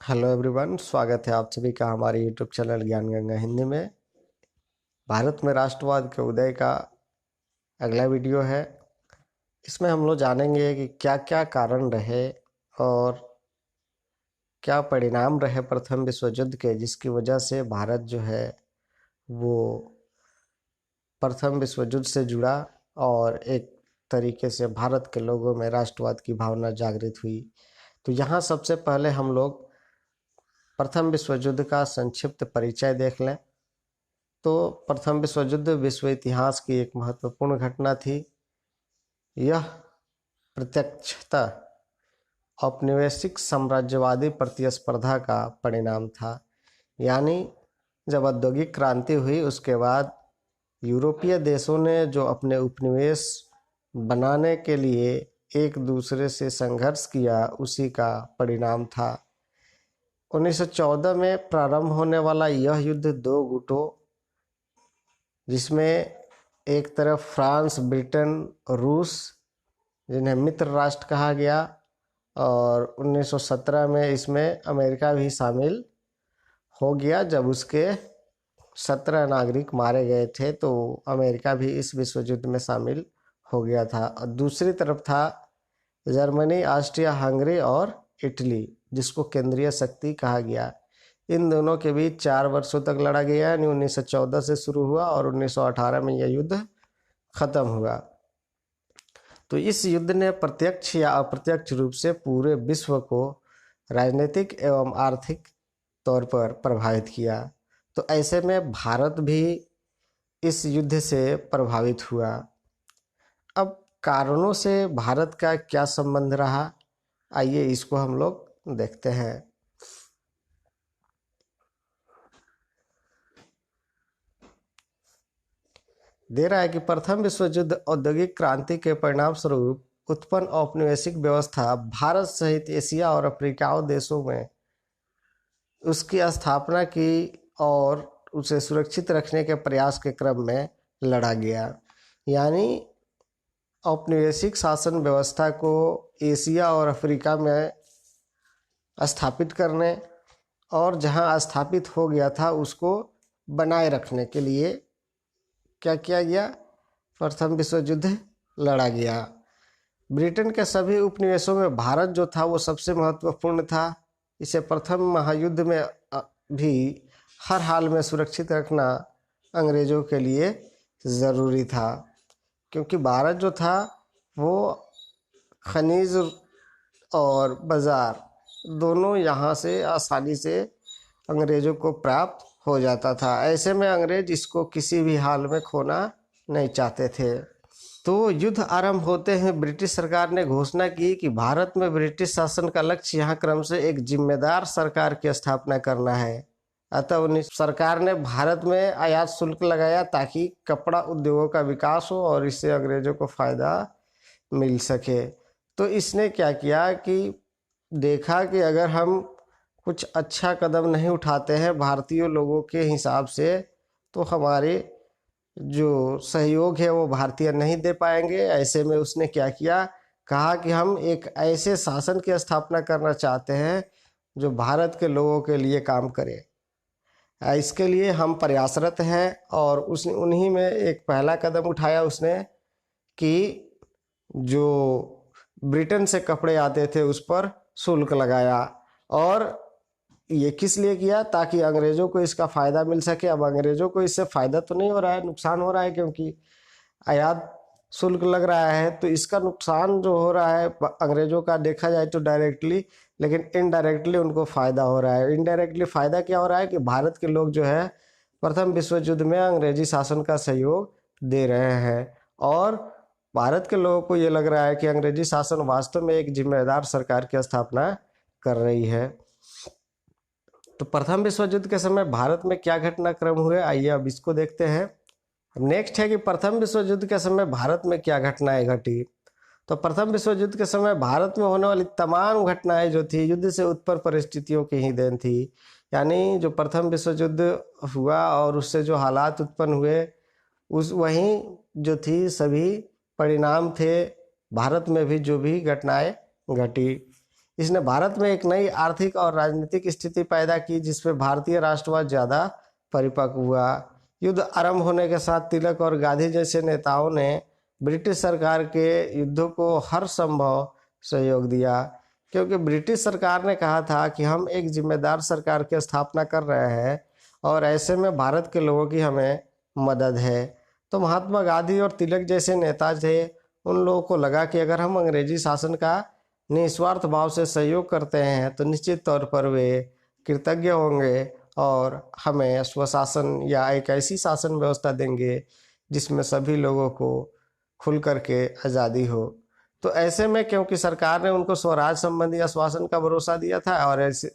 Hello everyone, स्वागत है आप सभी का हमारे यूट्यूब चैनल ज्ञान गंगा हिंदी में। भारत में राष्ट्रवाद के उदय का अगला वीडियो है। इसमें हम लोग जानेंगे कि क्या क्या कारण रहे और क्या परिणाम रहे प्रथम विश्व युद्ध के, जिसकी वजह से भारत जो है वो प्रथम विश्व युद्ध से जुड़ा और एक तरीके से भारत के लोगों में राष्ट्रवाद की भावना जागृत हुई। तो यहाँ सबसे पहले हम लोग प्रथम विश्व युद्ध का संक्षिप्त परिचय देख लें। तो प्रथम विश्व युद्ध विश्व इतिहास की एक महत्वपूर्ण घटना थी। यह प्रत्यक्षतः औपनिवेशिक साम्राज्यवादी प्रतिस्पर्धा का परिणाम था। यानी जब औद्योगिक क्रांति हुई उसके बाद यूरोपीय देशों ने जो अपने उपनिवेश बनाने के लिए एक दूसरे से संघर्ष किया, उसी का परिणाम था। 1914 में प्रारंभ होने वाला यह युद्ध दो गुटों, जिसमें एक तरफ फ्रांस, ब्रिटेन, रूस, जिन्हें मित्र राष्ट्र कहा गया, और 1917 में इसमें अमेरिका भी शामिल हो गया। जब उसके 17 नागरिक मारे गए थे तो अमेरिका भी इस विश्व युद्ध में शामिल हो गया था। और दूसरी तरफ था जर्मनी, ऑस्ट्रिया हंगरी और इटली, जिसको केंद्रीय शक्ति कहा गया। इन दोनों के बीच 4 वर्षों तक लड़ा गया। यानी 1914 से शुरू हुआ और 1918 में यह युद्ध खत्म हुआ। तो इस युद्ध ने प्रत्यक्ष या अप्रत्यक्ष रूप से पूरे विश्व को राजनीतिक एवं आर्थिक तौर पर प्रभावित किया। तो ऐसे में भारत भी इस युद्ध से प्रभावित हुआ। अब कारणों से भारत का क्या संबंध रहा, आइए इसको हम लोग देखते हैं। दे रहा है कि प्रथम विश्व युद्ध औद्योगिक क्रांति के परिणाम स्वरूप उत्पन्न औपनिवेशिक व्यवस्था भारत सहित एशिया और अफ्रीकाओं देशों में उसकी स्थापना की और उसे सुरक्षित रखने के प्रयास के क्रम में लड़ा गया। यानी औपनिवेशिक शासन व्यवस्था को एशिया और अफ्रीका में स्थापित करने और जहां स्थापित हो गया था उसको बनाए रखने के लिए क्या किया गया? प्रथम विश्व युद्ध लड़ा गया। ब्रिटेन के सभी उपनिवेशों में भारत जो था वो सबसे महत्वपूर्ण था। इसे प्रथम महायुद्ध में भी हर हाल में सुरक्षित रखना अंग्रेजों के लिए ज़रूरी था, क्योंकि भारत जो था वो खनिज और बाज़ार दोनों यहाँ से आसानी से अंग्रेजों को प्राप्त हो जाता था। ऐसे में अंग्रेज इसको किसी भी हाल में खोना नहीं चाहते थे। तो युद्ध आरंभ होते ही ब्रिटिश सरकार ने घोषणा की कि भारत में ब्रिटिश शासन का लक्ष्य यहाँ क्रम से एक जिम्मेदार सरकार की स्थापना करना है। अतः उन्नीस सरकार ने भारत में आयात शुल्क लगाया ताकि कपड़ा उद्योगों का विकास हो और इससे अंग्रेजों को फायदा मिल सके। तो इसने क्या किया कि देखा कि अगर हम कुछ अच्छा कदम नहीं उठाते हैं भारतीय लोगों के हिसाब से, तो हमारे जो सहयोग है वो भारतीय नहीं दे पाएंगे। ऐसे में उसने क्या किया, कहा कि हम एक ऐसे शासन की स्थापना करना चाहते हैं जो भारत के लोगों के लिए काम करे। इसके लिए हम प्रयासरत हैं। और उस उन्हीं में एक पहला कदम उठाया उसने कि जो ब्रिटेन से कपड़े आते थे उस पर शुल्क लगाया। और ये किस लिए किया? ताकि अंग्रेजों को इसका फ़ायदा मिल सके। अब अंग्रेजों को इससे फ़ायदा तो नहीं हो रहा है, नुकसान हो रहा है, क्योंकि आयात शुल्क लग रहा है। तो इसका नुकसान जो हो रहा है अंग्रेजों का देखा जाए तो डायरेक्टली, लेकिन इनडायरेक्टली उनको फ़ायदा हो रहा है। इनडायरेक्टली फ़ायदा क्या हो रहा है कि भारत के लोग जो है प्रथम विश्व युद्ध में अंग्रेजी शासन का सहयोग दे रहे हैं, और भारत के लोगों को ये लग रहा है कि अंग्रेजी शासन वास्तव में एक जिम्मेदार सरकार की स्थापना कर रही है। तो प्रथम विश्व युद्ध के समय भारत में क्या घटनाक्रम हुए, आइए अब इसको देखते हैं। नेक्स्ट है कि प्रथम विश्व युद्ध के समय भारत में क्या घटनाएं घटी। तो प्रथम विश्व युद्ध के समय भारत में होने वाली तमाम घटनाएं जो थी युद्ध से उत्पन्न परिस्थितियों की ही देन थी। यानी जो प्रथम विश्व युद्ध हुआ और उससे जो हालात उत्पन्न हुए उस वहीं जो थी सभी परिणाम थे भारत में भी जो भी घटनाएं घटी। इसने भारत में एक नई आर्थिक और राजनीतिक स्थिति पैदा की जिसमें भारतीय राष्ट्रवाद ज़्यादा परिपक्व हुआ। युद्ध आरंभ होने के साथ तिलक और गांधी जैसे नेताओं ने ब्रिटिश सरकार के युद्धों को हर संभव सहयोग दिया, क्योंकि ब्रिटिश सरकार ने कहा था कि हम एक जिम्मेदार सरकार की स्थापना कर रहे हैं और ऐसे में भारत के लोगों की हमें मदद है। तो महात्मा गांधी और तिलक जैसे नेता थे, उन लोगों को लगा कि अगर हम अंग्रेजी शासन का निस्वार्थ भाव से सहयोग करते हैं तो निश्चित तौर पर वे कृतज्ञ होंगे और हमें स्वशासन या एक ऐसी शासन व्यवस्था देंगे जिसमें सभी लोगों को खुल करके आज़ादी हो। तो ऐसे में क्योंकि सरकार ने उनको स्वराज संबंधी आश्वासन का भरोसा दिया था और ऐसे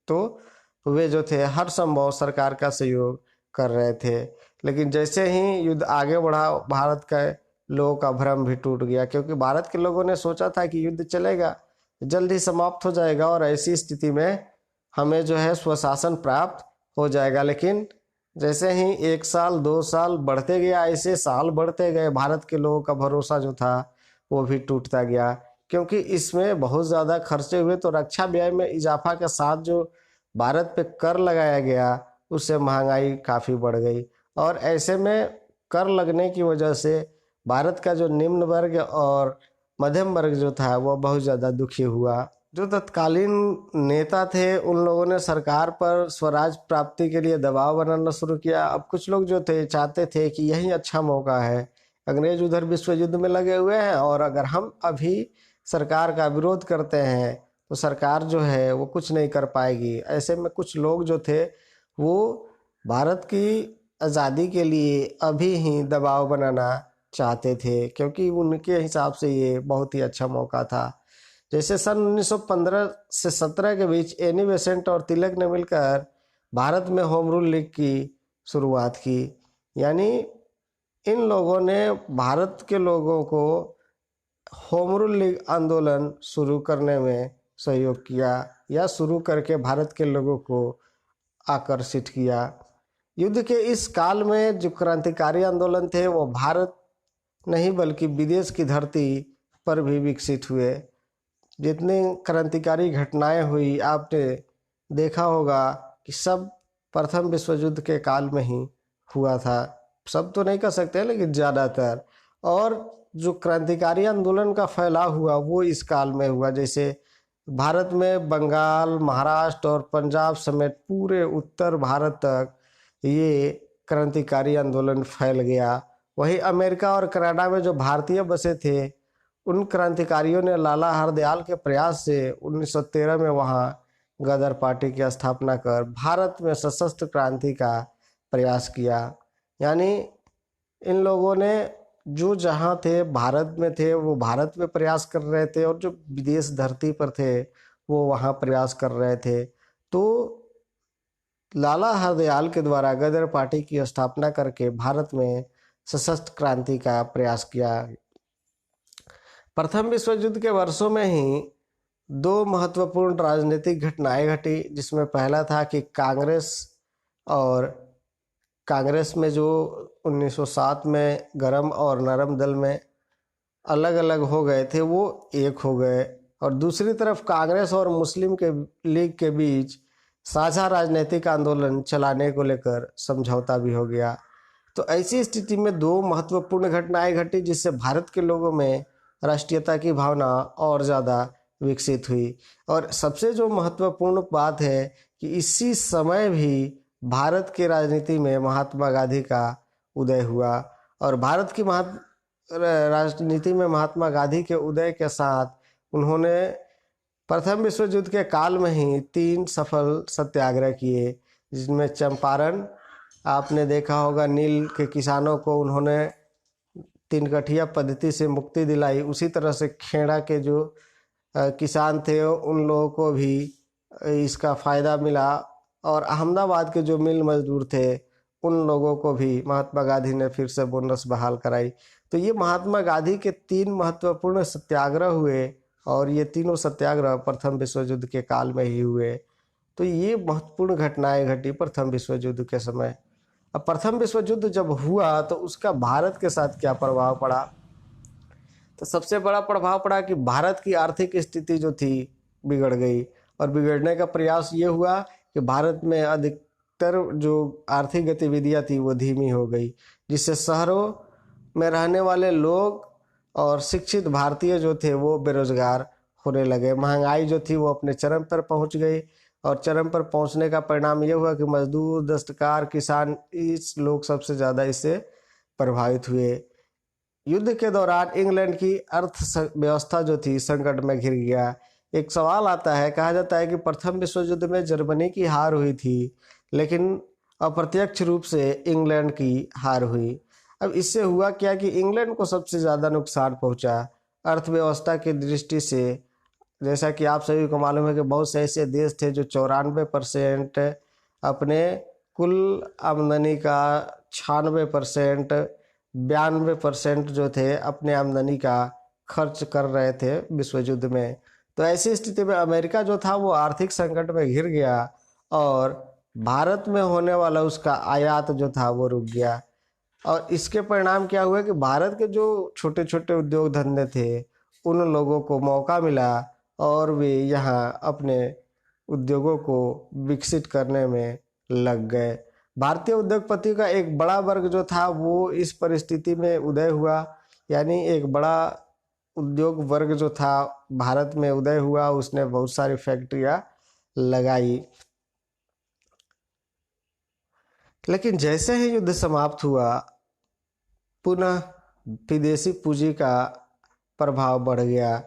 तो वे जो थे हर संभव सरकार का सहयोग कर रहे थे। लेकिन जैसे ही युद्ध आगे बढ़ा, भारत के लोगों का भ्रम भी टूट गया, क्योंकि भारत के लोगों ने सोचा था कि युद्ध चलेगा, जल्द ही समाप्त हो जाएगा और ऐसी स्थिति में हमें जो है स्वशासन प्राप्त हो जाएगा। लेकिन जैसे ही 1 साल 2 साल बढ़ते गया, ऐसे साल बढ़ते गए, भारत के लोगों का भरोसा जो था वो भी टूटता गया, क्योंकि इसमें बहुत ज़्यादा खर्चे हुए। तो रक्षा व्यय में इजाफा के साथ जो भारत पे कर लगाया गया उससे महंगाई काफ़ी बढ़ गई और ऐसे में कर लगने की वजह से भारत का जो निम्न वर्ग और मध्यम वर्ग जो था वह बहुत ज़्यादा दुखी हुआ। जो तत्कालीन नेता थे उन लोगों ने सरकार पर स्वराज प्राप्ति के लिए दबाव बनाना शुरू किया। अब कुछ लोग जो थे चाहते थे कि यही अच्छा मौका है, अंग्रेज उधर विश्व युद्ध में लगे हुए हैं और अगर हम अभी सरकार का विरोध करते हैं तो सरकार जो है वो कुछ नहीं कर पाएगी। ऐसे में कुछ लोग जो थे वो भारत की आज़ादी के लिए अभी ही दबाव बनाना चाहते थे, क्योंकि उनके हिसाब से ये बहुत ही अच्छा मौका था। जैसे सन 1915 से 17 के बीच एनी बेसेंट और तिलक ने मिलकर भारत में होम रूल लीग की शुरुआत की, यानी इन लोगों ने भारत के लोगों को होम रूल लीग आंदोलन शुरू करने में सहयोग किया या शुरू करके भारत के लोगों को आकर्षित किया। युद्ध के इस काल में जो क्रांतिकारी आंदोलन थे वो भारत नहीं बल्कि विदेश की धरती पर भी विकसित हुए। जितनी क्रांतिकारी घटनाएं हुई आपने देखा होगा कि सब प्रथम विश्व युद्ध के काल में ही हुआ था। सब तो नहीं कह सकते लेकिन ज़्यादातर। और जो क्रांतिकारी आंदोलन का फैलाव हुआ वो इस काल में हुआ। जैसे भारत में बंगाल, महाराष्ट्र और पंजाब समेत पूरे उत्तर भारत तक ये क्रांतिकारी आंदोलन फैल गया। वहीं अमेरिका और कनाडा में जो भारतीय बसे थे उन क्रांतिकारियों ने लाला हरदयाल के प्रयास से 1913 में वहाँ गदर पार्टी की स्थापना कर भारत में सशस्त्र क्रांति का प्रयास किया। यानी इन लोगों ने जो जहाँ थे भारत में थे वो भारत में प्रयास कर रहे थे और जो विदेश धरती पर थे वो वहाँ प्रयास कर रहे थे। तो लाला हरदयाल के द्वारा गदर पार्टी की स्थापना करके भारत में सशस्त्र क्रांति का प्रयास किया। प्रथम विश्व युद्ध के वर्षों में ही 2 महत्वपूर्ण राजनीतिक घटनाएं घटी, जिसमें पहला था कि कांग्रेस में जो 1907 में गरम और नरम दल में अलग अलग हो गए थे वो एक हो गए, और दूसरी तरफ कांग्रेस और मुस्लिम के लीग के बीच साझा राजनीतिक आंदोलन चलाने को लेकर समझौता भी हो गया। तो ऐसी स्थिति में 2 महत्वपूर्ण घटनाएं घटी जिससे भारत के लोगों में राष्ट्रीयता की भावना और ज़्यादा विकसित हुई। और सबसे जो महत्वपूर्ण बात है कि इसी समय भी भारत की राजनीति में महात्मा गांधी का उदय हुआ, और भारत की राजनीति में महात्मा गांधी के उदय के साथ उन्होंने प्रथम विश्व युद्ध के काल में ही 3 सफल सत्याग्रह किए, जिसमें चंपारण आपने देखा होगा, नील के किसानों को उन्होंने 3 कठिया पद्धति से मुक्ति दिलाई। उसी तरह से खेड़ा के जो किसान थे उन लोगों को भी इसका फ़ायदा मिला, और अहमदाबाद के जो मिल मजदूर थे उन लोगों को भी महात्मा गांधी ने फिर से बोनस बहाल कराई। तो ये महात्मा गांधी के 3 महत्वपूर्ण सत्याग्रह हुए, और ये तीनों सत्याग्रह प्रथम विश्व युद्ध के काल में ही हुए। तो ये महत्वपूर्ण घटनाएं घटी प्रथम विश्व युद्ध के समय। अब प्रथम विश्व युद्ध जब हुआ तो उसका भारत के साथ क्या प्रभाव पड़ा? तो सबसे बड़ा प्रभाव पड़ा कि भारत की आर्थिक स्थिति जो थी बिगड़ गई, और बिगड़ने का प्रयास ये हुआ कि भारत में अधिकतर जो आर्थिक गतिविधियां थी वो धीमी हो गई, जिससे शहरों में रहने वाले लोग और शिक्षित भारतीय जो थे वो बेरोजगार होने लगे। महंगाई जो थी वो अपने चरम पर पहुंच गई, और चरम पर पहुंचने का परिणाम ये हुआ कि मजदूर, दस्तकार, किसान, इस लोग सबसे ज़्यादा इससे प्रभावित हुए। युद्ध के दौरान इंग्लैंड की अर्थव्यवस्था जो थी संकट में घिर गया। एक सवाल आता है, कहा जाता है कि प्रथम विश्व युद्ध में जर्मनी की हार हुई थी, लेकिन अप्रत्यक्ष रूप से इंग्लैंड की हार हुई। अब इससे हुआ क्या कि इंग्लैंड को सबसे ज़्यादा नुकसान पहुंचा अर्थव्यवस्था की दृष्टि से। जैसा कि आप सभी को मालूम है कि बहुत से ऐसे देश थे जो 94% अपने कुल आमदनी का 96%, 92% जो थे अपने आमदनी का खर्च कर रहे थे विश्व युद्ध में। तो ऐसी स्थिति में अमेरिका जो था वो आर्थिक संकट में घिर गया, और भारत में होने वाला उसका आयात जो था वो रुक गया। और इसके परिणाम क्या हुआ कि भारत के जो छोटे छोटे उद्योग धंधे थे उन लोगों को मौका मिला, और वे यहाँ अपने उद्योगों को विकसित करने में लग गए। भारतीय उद्योगपति का एक बड़ा वर्ग जो था वो इस परिस्थिति में उदय हुआ, यानी एक बड़ा उद्योग वर्ग जो था भारत में उदय हुआ। उसने बहुत सारी फैक्ट्रियां लगाई। लेकिन जैसे ही युद्ध समाप्त हुआ, पुनः विदेशी पूंजी का प्रभाव बढ़ गया।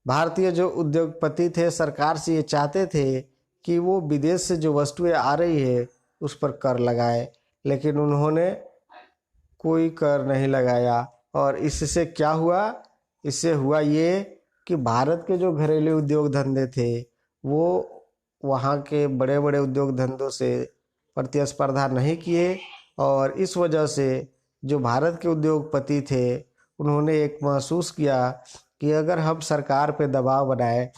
भारतीय जो उद्योगपति थे सरकार से ये चाहते थे कि वो विदेश से जो वस्तुएं आ रही है उस पर कर लगाए, लेकिन उन्होंने कोई कर नहीं लगाया। और इससे क्या हुआ? इससे हुआ ये कि भारत के जो घरेलू उद्योग धंधे थे वो वहाँ के बड़े बड़े उद्योग धंधों से प्रतिस्पर्धा नहीं किए, और इस वजह से जो भारत के उद्योगपति थे उन्होंने एक महसूस किया कि अगर हम सरकार पे दबाव बनाए,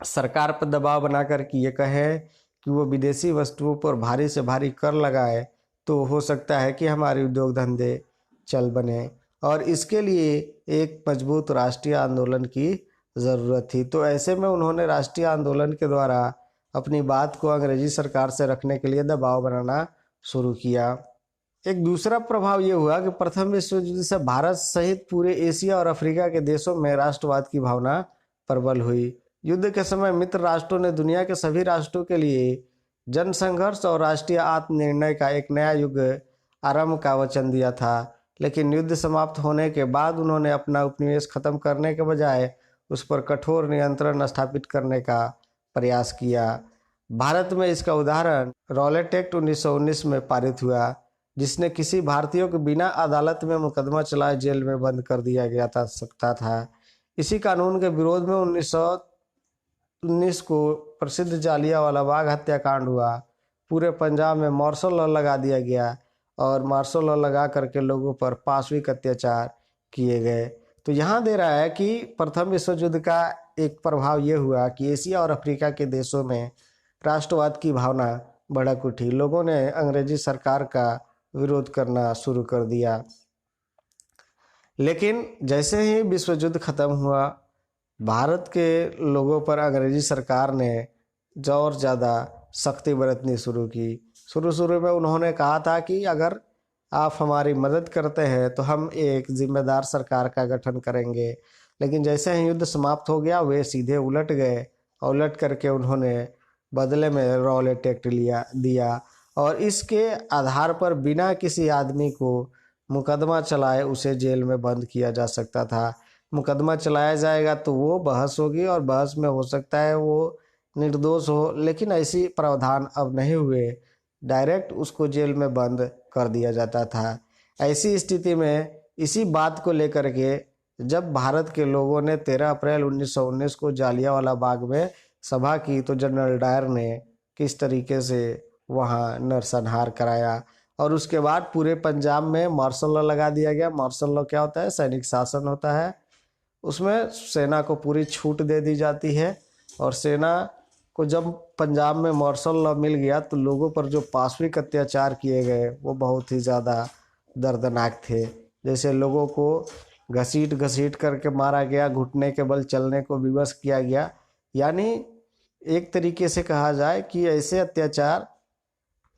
सरकार पर दबाव बना कर कि ये कहें कि वो विदेशी वस्तुओं पर भारी से भारी कर लगाए, तो हो सकता है कि हमारे उद्योग धंधे चल बने। और इसके लिए एक मजबूत राष्ट्रीय आंदोलन की ज़रूरत थी। तो ऐसे में उन्होंने राष्ट्रीय आंदोलन के द्वारा अपनी बात को अंग्रेजी सरकार से रखने के लिए दबाव बनाना शुरू किया। एक दूसरा प्रभाव ये हुआ कि प्रथम विश्व युद्ध से भारत सहित पूरे एशिया और अफ्रीका के देशों में राष्ट्रवाद की भावना प्रबल हुई। युद्ध के समय मित्र राष्ट्रों ने दुनिया के सभी राष्ट्रों के लिए जनसंघर्ष और राष्ट्रीय आत्मनिर्णय का एक नया युग आरंभ का वचन दिया था। लेकिन युद्ध समाप्त होने के बाद उन्होंने अपना उपनिवेश खत्म करने के बजाय उस पर कठोर नियंत्रण स्थापित करने का प्रयास किया। भारत में इसका उदाहरण रॉलेट एक्ट 1919 में पारित हुआ, जिसने किसी भारतीय को बिना अदालत में मुकदमा चलाए जेल में बंद कर दिया गया था सकता था। इसी कानून के विरोध में 1919 को प्रसिद्ध जालियांवाला बाग हत्याकांड हुआ। पूरे पंजाब में मार्शल लॉ लगा दिया गया, और मार्शल लॉ लगा करके लोगों पर पाशविक अत्याचार किए गए। तो यहाँ दे रहा है कि प्रथम विश्व युद्ध का एक प्रभाव ये हुआ कि एशिया और अफ्रीका के देशों में राष्ट्रवाद की भावना भड़क उठी। लोगों ने अंग्रेजी सरकार का विरोध करना शुरू कर दिया। लेकिन जैसे ही विश्व युद्ध खत्म हुआ, भारत के लोगों पर अंग्रेजी सरकार ने और ज़्यादा सख्ती बरतनी शुरू की। शुरू में उन्होंने कहा था कि अगर आप हमारी मदद करते हैं तो हम एक जिम्मेदार सरकार का गठन करेंगे। लेकिन जैसे ही युद्ध समाप्त हो गया वे सीधे उलट गए, और उलट करके उन्होंने बदले में रॉलेट एक्ट दिया, और इसके आधार पर बिना किसी आदमी को मुकदमा चलाए उसे जेल में बंद किया जा सकता था। मुकदमा चलाया जाएगा तो वो बहस होगी, और बहस में हो सकता है वो निर्दोष हो, लेकिन ऐसी प्रावधान अब नहीं हुए। डायरेक्ट उसको जेल में बंद कर दिया जाता था। ऐसी स्थिति में इसी बात को लेकर के जब भारत के लोगों ने 13 अप्रैल 1919 को जालियांवाला बाग में सभा की, तो जनरल डायर ने किस तरीके से वहाँ नरसंहार कराया, और उसके बाद पूरे पंजाब में मार्शल लॉ लगा दिया गया। मार्शल लॉ क्या होता है? सैनिक शासन होता है। उसमें सेना को पूरी छूट दे दी जाती है, और सेना को जब पंजाब में मार्शल लॉ मिल गया तो लोगों पर जो पाशविक अत्याचार किए गए वो बहुत ही ज़्यादा दर्दनाक थे। जैसे लोगों को घसीट करके मारा गया, घुटने के बल चलने को विवश किया गया। यानी एक तरीके से कहा जाए कि ऐसे अत्याचार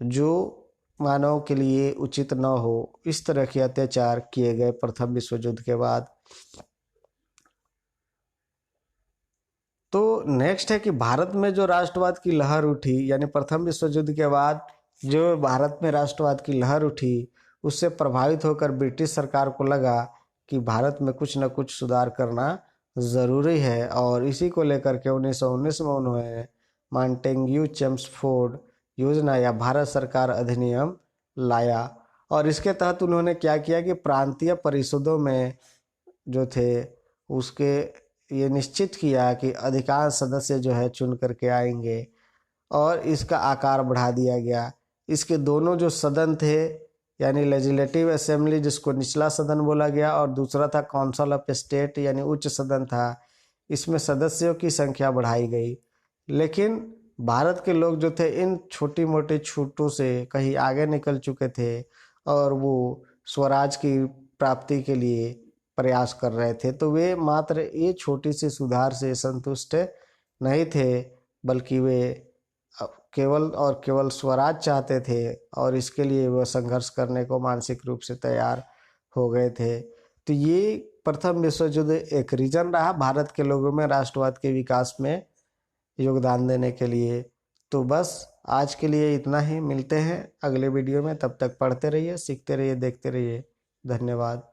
जो मानव के लिए उचित न हो, इस तरह के अत्याचार किए गए प्रथम विश्व युद्ध के बाद। तो नेक्स्ट है कि भारत में जो राष्ट्रवाद की लहर उठी, यानी प्रथम विश्व युद्ध के बाद जो भारत में राष्ट्रवाद की लहर उठी, उससे प्रभावित होकर ब्रिटिश सरकार को लगा कि भारत में कुछ न कुछ सुधार करना ज़रूरी है, और इसी को लेकर के 1919 में उन्होंने मॉन्टेग्यू चेम्सफोर्ड योजना या भारत सरकार अधिनियम लाया। और इसके तहत उन्होंने क्या किया कि प्रांतीय परिषदों में जो थे उसके ये निश्चित किया कि अधिकांश सदस्य जो है चुन करके आएंगे, और इसका आकार बढ़ा दिया गया। इसके दोनों जो सदन थे, यानी लेजिस्लेटिव असेंबली जिसको निचला सदन बोला गया, और दूसरा था काउंसिल ऑफ स्टेट यानी उच्च सदन था, इसमें सदस्यों की संख्या बढ़ाई गई। लेकिन भारत के लोग जो थे इन छोटी मोटी छूटों से कहीं आगे निकल चुके थे, और वो स्वराज की प्राप्ति के लिए प्रयास कर रहे थे। तो वे मात्र ये छोटी सी सुधार से संतुष्ट नहीं थे, बल्कि वे केवल और केवल स्वराज चाहते थे, और इसके लिए वह संघर्ष करने को मानसिक रूप से तैयार हो गए थे। तो ये प्रथम विश्व युद्ध एक रीजन रहा भारत के लोगों में राष्ट्रवाद के विकास में योगदान देने के लिए। तो बस आज के लिए इतना ही, मिलते हैं अगले वीडियो में। तब तक पढ़ते रहिए, सीखते रहिए, देखते रहिए। धन्यवाद।